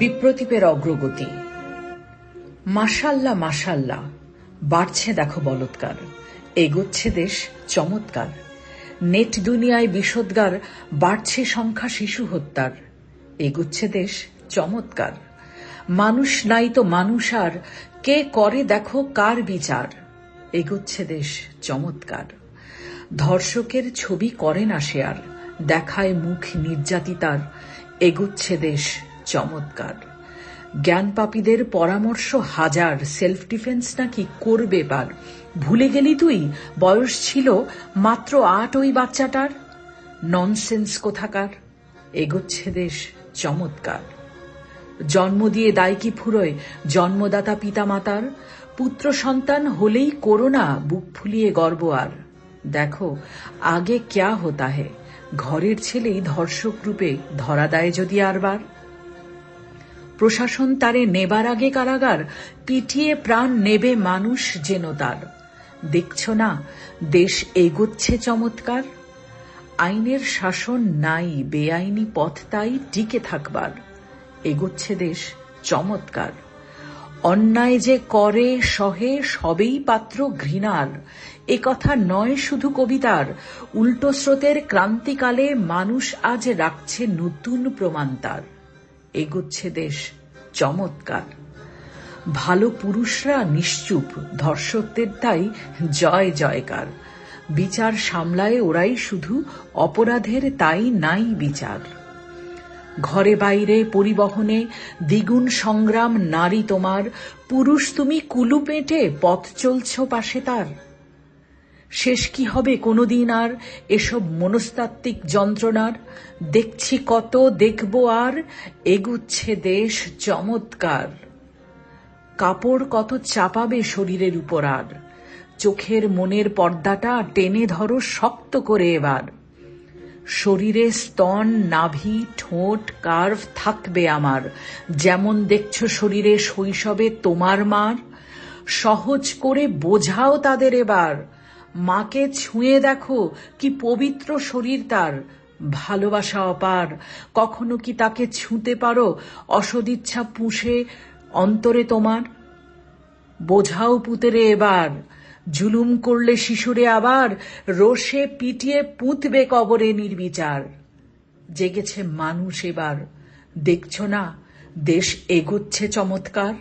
বিপ্রতীপের অগ্রগতি। মাশাল্লাহ মাশাল্লাহ, বাড়ছে দেখো বলৎকার, এগোচ্ছে দেশ চমৎকার। নেট দুনিয়ায় বিষোদ্গার, বাড়ছে সংখ্যা শিশু হত্যার, এগোচ্ছে দেশ চমৎকার। মানুষ নাই তো মানুষ আর, কে করে দেখো কার বিচার, এগোচ্ছে দেশ চমৎকার। ধর্ষকের ছবি করে না শেয়ার, দেখায় মুখ নির্যাতিতার, এগোচ্ছে দেশ চমৎকার। জ্ঞানপাপীদের পরামর্শ হাজার, সেলফ ডিফেন্স নাকি করবে পার। ভুলে গেলি তুই বয়স ছিল মাত্র 8 ওই বাচ্চাটার, ননসেন্স কোথাকার, এগোচ্ছে দেশ চমৎকার। জন্ম দিয়ে দায় কি ফুরোয় জন্মদাতা পিতামাতার, পুত্র সন্তান হলেই করোনা বুক ফুলিয়ে গর্ব আর। দেখো আগে ক্যা হতা হে, ঘরের ছেলেই ধর্ষক রূপে ধরা দেয় যদি আরবার। প্রশাসন তারে নেবার আগে কারাগার, পিটিয়ে প্রাণ নেবে মানুষ যেন তার। দেখছ না দেশ এগোচ্ছে চমৎকার। আইনের শাসন নাই, বেআইনি পথ তাই টিকে থাকবার, এগোচ্ছে দেশ চমৎকার। অন্যায় যে করে সহে সবেই পাত্র ঘৃণার, এ কথা নয় শুধু কবিতার। উল্টো স্রোতের ক্রান্তিকালে মানুষ আজ রাখছে নতুন প্রমাণ তার, এগোচ্ছে দেশ চমৎকার। ভালো পুরুষরা নিশ্চুপ, ধর্ষকদের তাই জয় জয়কার। বিচার সামলায় ওরাই শুধু, অপরাধের তাই নাই বিচার। ঘরে বাইরে পরিবহনে দ্বিগুণ সংগ্রাম নারী তোমার, পুরুষ তুমি কুলু পেটে পথ চলছ পাশে তার। শেষ কি হবে কোনোদিন আর এসব মনস্তাত্ত্বিক যন্ত্রণার, দেখছি কত দেখব আর, এগুচ্ছে দেশ চমৎকার। কাপড় কত চাপাবে শরীরের উপর আর, চোখের মনের পর্দাটা টেনে ধরো শক্ত করে এবার। শরীরে স্তন নাভি ঠোঁট কার্ভ থাকবে আমার, যেমন দেখছো শরীরে শৈশবে তোমার মার। সহজ করে বোঝাও তাদের এবার, মাকে ছুঁয়ে দেখো কি পবিত্র শরীর তার, ভালোবাসা অপার। কখনো কি তাকে ছুঁতে পারো অসদিচ্ছা পুষে অন্তরে তোমার? বোঝাও পুতেরে এবার, জুলুম করলে শিশুরে আবার রোষে পিটিয়ে পুঁতবে কবরে নির্বিচার। জেগেছে মানুষ এবার, দেখছো না দেশ এগোচ্ছে চমৎকার।